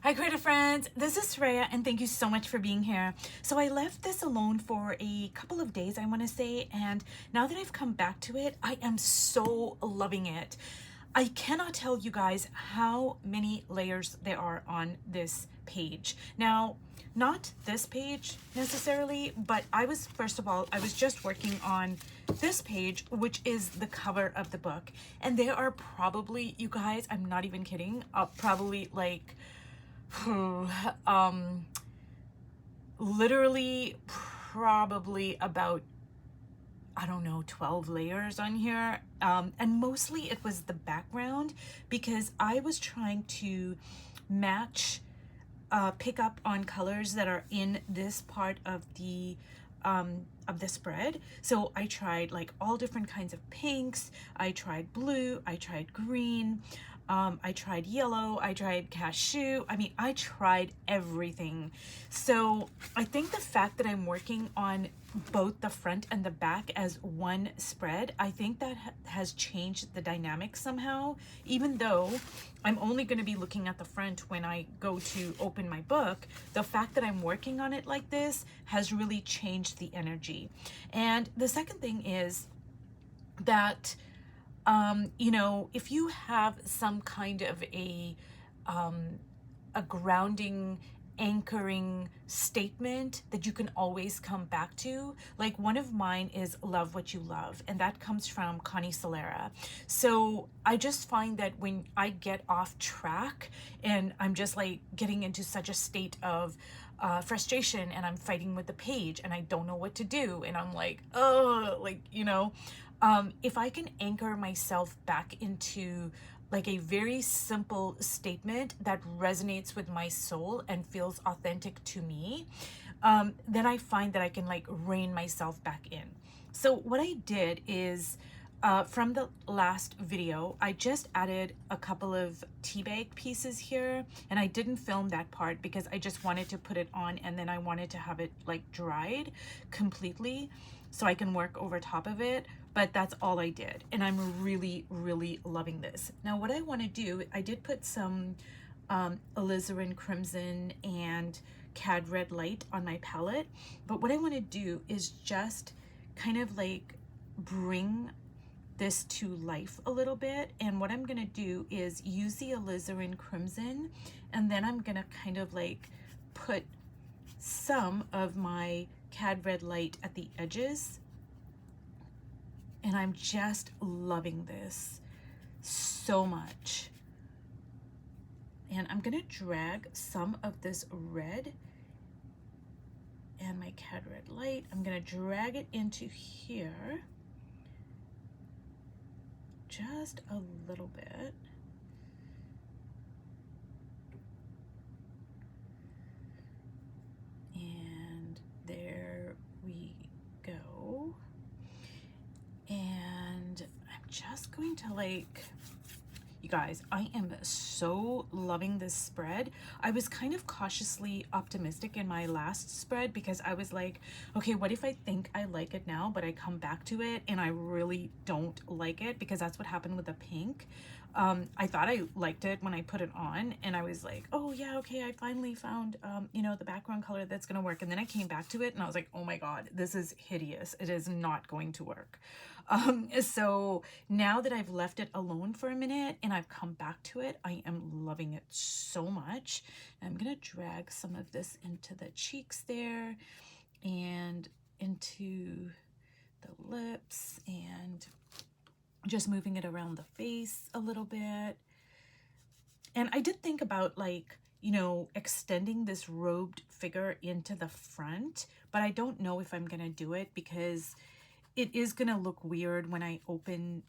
Hi creative friends, this is Freya and thank you so much for being here. So I left this alone for a couple of days, I want to say, and now that I've come back to it, I am so loving it. I cannot tell you guys how many layers there are on this page. Now, not this page necessarily, but first of all, I was just working on this page, which is the cover of the book. And there are probably, you guys, I'm not even kidding, probably like literally probably about, I don't know, 12 layers on here. And mostly it was the background because I was trying to match, pick up on colors that are in this part of the spread. So I tried like all different kinds of pinks. I tried blue, I tried green, I tried yellow, I tried cashew. I mean, I tried everything. So I think the fact that I'm working on both the front and the back as one spread, I think that has changed the dynamic somehow, even though I'm only going to be looking at the front when I go to open my book. The fact that I'm working on it like this has really changed the energy. And the second thing is that you know, if you have some kind of a grounding, anchoring statement that you can always come back to, like one of mine is love what you love, and that comes from Connie Solera. So I just find that when I get off track and I'm just like getting into such a state of frustration and I'm fighting with the page and I don't know what to do and I'm like, oh, like, you know, if I can anchor myself back into like a very simple statement that resonates with my soul and feels authentic to me, then I find that I can like rein myself back in. So what I did is, from the last video, I just added a couple of tea bag pieces here, and I didn't film that part because I just wanted to put it on and then I wanted to have it like dried completely so I can work over top of it. But that's all I did, and I'm really, really loving this. Now what I want to do, I did put some alizarin crimson and cad red light on my palette, but what I want to do is just kind of like bring this to life a little bit. And what I'm gonna do is use the alizarin crimson, and then I'm gonna kind of like put some of my cad red light at the edges. And I'm just loving this so much. And I'm gonna drag some of this red and my cad red light, I'm gonna drag it into here just a little bit. And there we go. And I'm just going to like, you guys, I am so loving this spread. I was kind of cautiously optimistic in my last spread because I was like, okay, what if I think I like it now, but I come back to it and I really don't like it, because that's what happened with the pink. I thought I liked it when I put it on and I was like, oh yeah, okay, I finally found, you know, the background color that's gonna work. And then I came back to it and I was like, oh my God, this is hideous. It is not going to work. So now that I've left it alone for a minute and I've come back to it, I am loving it so much. I'm gonna drag some of this into the cheeks there and into the lips and just moving it around the face a little bit. And I did think about like, you know, extending this robed figure into the front, but I don't know if I'm gonna do it because it is gonna look weird when I open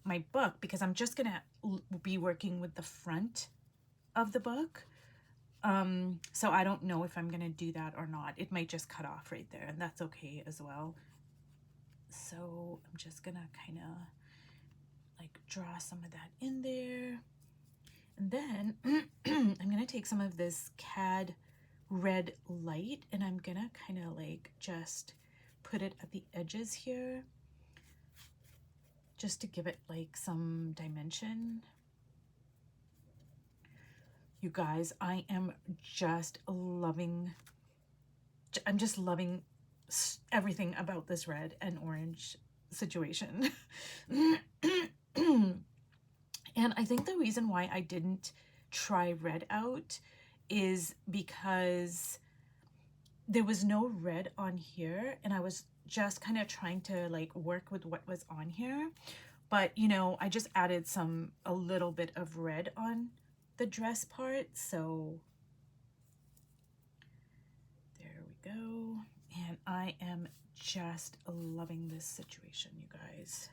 my book, because I'm just gonna be working with the front of the book. So I don't know if I'm gonna do that or not. It might just cut off right there, and that's okay as well. So I'm just gonna kind of like draw some of that in there. And then I'm gonna take some of this cad red light and I'm gonna kind of like just put it at the edges here just to give it like some dimension. You guys, I am just loving, I'm just loving everything about this red and orange situation. And I think the reason why I didn't try red out is because there was no red on here, and I was just kind of trying to like work with what was on here. But you know, I just added a little bit of red on the dress part, so there we go. And I am just loving this situation, you guys.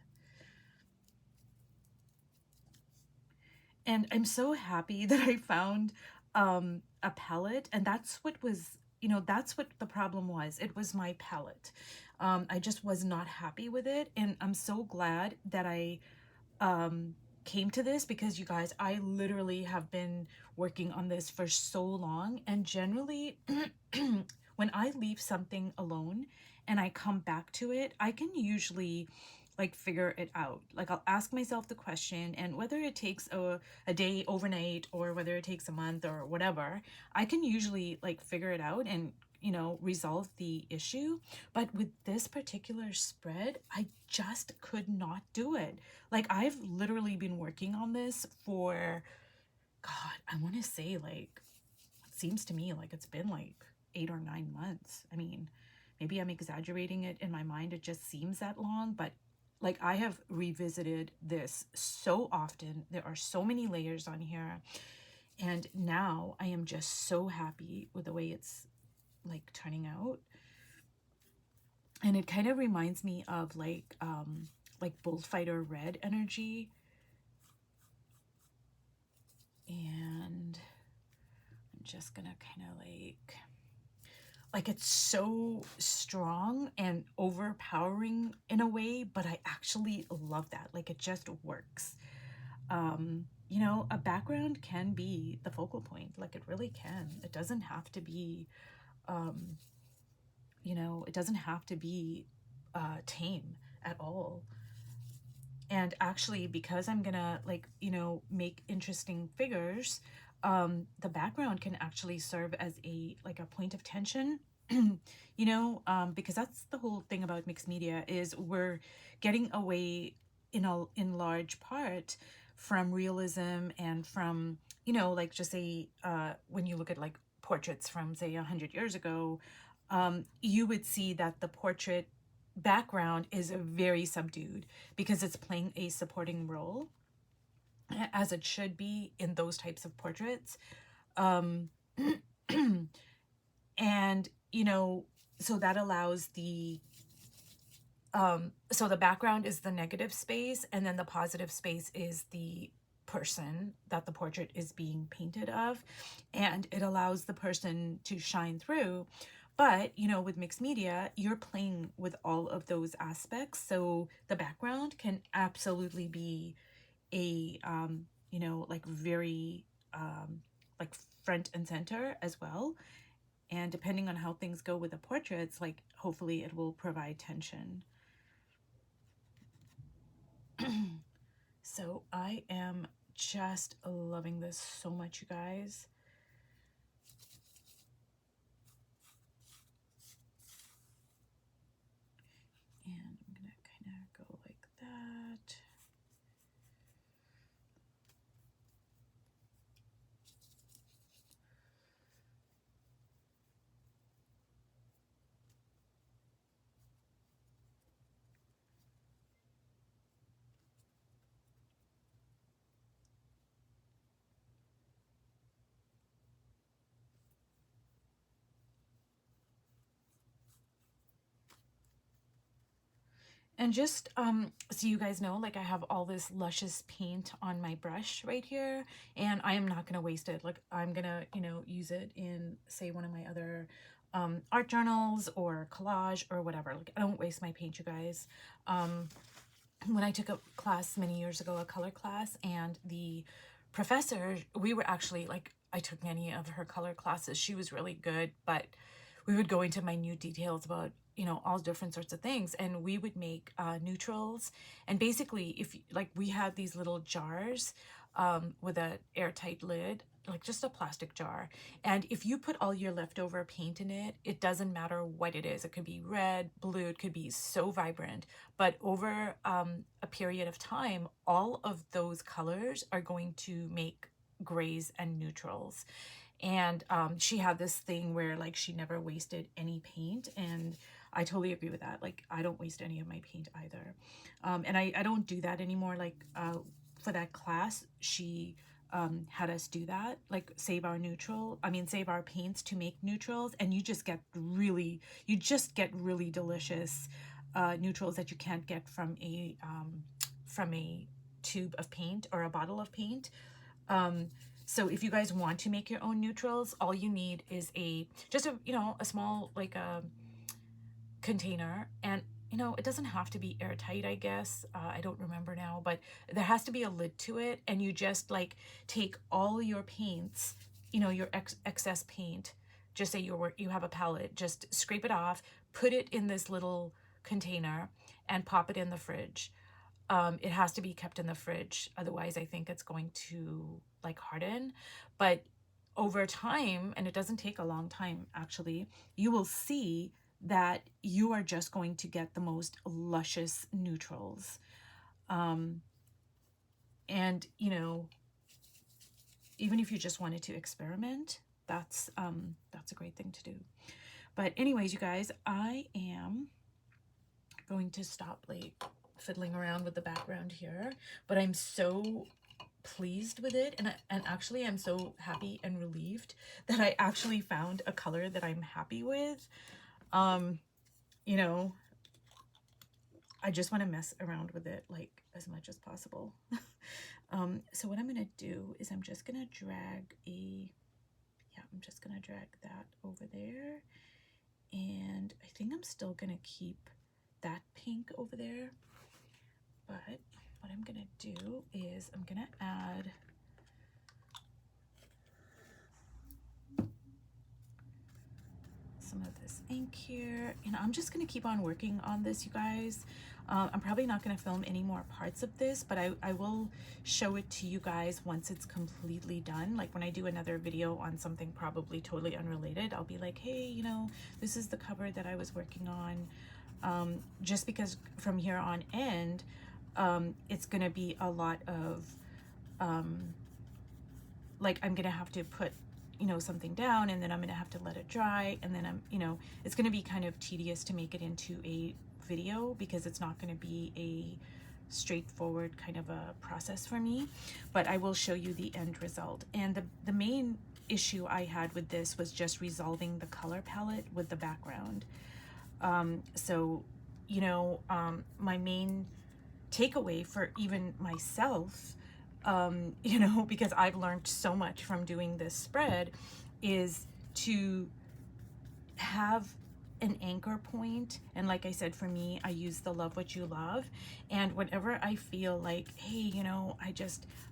And I'm so happy that I found a palette, and that's what was, you know, that's what the problem was. It was my palette. I just was not happy with it, and I'm so glad that I came to this, because you guys, I literally have been working on this for so long, and generally when I leave something alone and I come back to it, I can usually like figure it out. Like I'll ask myself the question, and whether it takes a day, overnight, or whether it takes a month or whatever, I can usually like figure it out and, you know, resolve the issue. But with this particular spread, I just could not do it. Like I've literally been working on this for, God, I want to say like, it seems to me like it's been like 8 or 9 months. I mean, maybe I'm exaggerating it in my mind. It just seems that long, but like I have revisited this so often. There are so many layers on here. And now I am just so happy with the way it's like turning out. And it kind of reminds me of like bullfighter red energy. And I'm just gonna kind of like it's so strong and overpowering in a way, but I actually love that. Like it just works. You know, a background can be the focal point. Like it really can. It doesn't have to be, you know, it doesn't have to be tame at all. And actually, because I'm gonna like, you know, make interesting figures, the background can actually serve as a like a point of tension. You know, because that's the whole thing about mixed media, is we're getting away in large part from realism and from, you know, like just say when you look at like portraits from say 100 years ago, you would see that the portrait background is very subdued because it's playing a supporting role, as it should be in those types of portraits. And you know, so that allows so the background is the negative space, and then the positive space is the person that the portrait is being painted of, and it allows the person to shine through. But you know, with mixed media, you're playing with all of those aspects, so the background can absolutely be a you know, like very like front and center as well. And depending on how things go with the portraits, like hopefully it will provide tension. So I am just loving this so much, you guys. And I'm gonna kind of go like that. And just so you guys know, like I have all this luscious paint on my brush right here, and I am not gonna waste it. Like I'm gonna, you know, use it in say one of my other art journals or collage or whatever. Like I don't waste my paint, you guys. When I took a class many years ago, a color class, and the professor, we were actually like, I took many of her color classes. She was really good, but we would go into minute details about, you know, all different sorts of things, and we would make neutrals. And basically, if like we had these little jars with a airtight lid, like just a plastic jar. And if you put all your leftover paint in it, it doesn't matter what it is. It could be red, blue, it could be so vibrant. But over a period of time, all of those colors are going to make grays and neutrals. And she had this thing where like she never wasted any paint, and I totally agree with that. Like I don't waste any of my paint either. And I don't do that anymore. Like for that class, she had us do that, like save our save our paints to make neutrals, and you just get really delicious neutrals that you can't get from a tube of paint or a bottle of paint. So if you guys want to make your own neutrals, all you need is just a small like a container, and it doesn't have to be airtight, I guess. I don't remember now, but there has to be a lid to it, and you just like take all your paints, your excess paint. Just say you have a palette, just scrape it off, put it in this little container, and pop it in the fridge. It has to be kept in the fridge, otherwise I think it's going to like harden. But over time, and it doesn't take a long time actually, you will see that you are just going to get the most luscious neutrals. And even if you just wanted to experiment, that's a great thing to do. But anyways, you guys, I am going to stop like fiddling around with the background here, but I'm so pleased with it, and actually I'm so happy and relieved that I actually found a color that I'm happy with. I just want to mess around with it like as much as possible. So what I'm gonna do is I'm just gonna drag that over there, and I think I'm still gonna keep that pink over there. But what I'm gonna do is I'm gonna add some of this ink here, and I'm just gonna keep on working on this, you guys. I'm probably not gonna film any more parts of this, but I will show it to you guys once it's completely done. Like when I do another video on something probably totally unrelated, I'll be like, hey, this is the cover that I was working on. Just because from here on end, it's gonna be a lot of like I'm gonna have to put something down, and then I'm gonna have to let it dry, and then it's gonna be kind of tedious to make it into a video because it's not gonna be a straightforward kind of a process for me. But I will show you the end result. And the main issue I had with this was just resolving the color palette with the background. My main takeaway for even myself, because I've learned so much from doing this spread, is to have an anchor point. And like I said, for me, I use the Love What You Love. And whenever I feel like, hey, I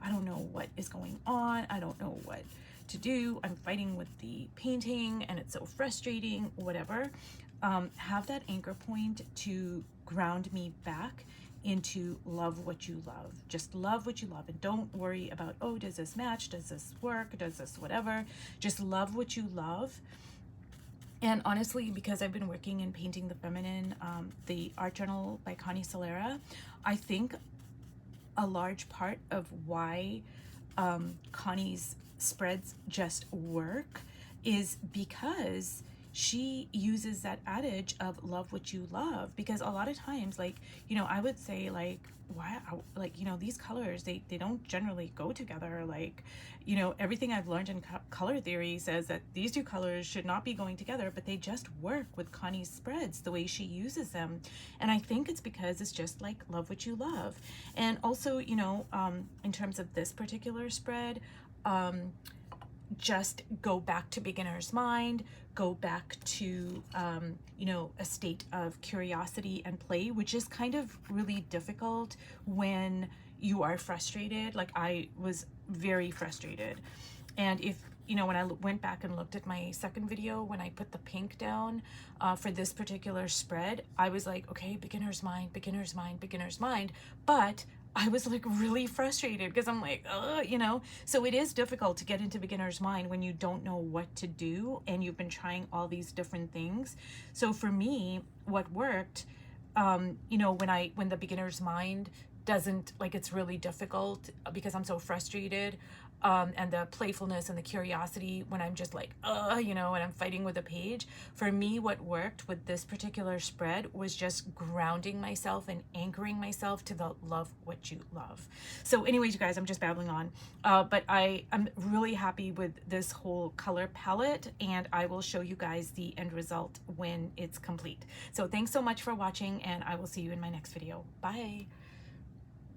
don't know what is going on, I don't know what to do, I'm fighting with the painting and it's so frustrating, whatever, have that anchor point to ground me back into love what you love. Just love what you love, and don't worry about, oh, does this match, does this work, does this whatever. Just love what you love. And honestly, because I've been working in Painting the Feminine, the art journal by Connie Solera, I think a large part of why Connie's spreads just work is because she uses that adage of love what you love. Because a lot of times, like, I would say, like, why, like, these colors, they don't generally go together. Like, everything I've learned in color theory says that these two colors should not be going together, but they just work with Connie's spreads the way she uses them. And I think it's because it's just like love what you love. And also, in terms of this particular spread, just go back to beginner's mind, go back to, a state of curiosity and play, which is kind of really difficult when you are frustrated. Like I was very frustrated. And if, when I went back and looked at my second video, when I put the pink down for this particular spread, I was like, okay, beginner's mind, beginner's mind, beginner's mind. But I was like really frustrated because I'm like, you know, so it is difficult to get into beginner's mind when you don't know what to do and you've been trying all these different things. So for me, what worked, you know, when the beginner's mind doesn't, like, it's really difficult because I'm so frustrated, and the playfulness and the curiosity when I'm just like, you know, and I'm fighting with a page. For me, what worked with this particular spread was just grounding myself and anchoring myself to the love what you love. So anyways, you guys, I'm just babbling on, but I'm really happy with this whole color palette, and I will show you guys the end result when it's complete. So thanks so much for watching, and I will see you in my next video. Bye.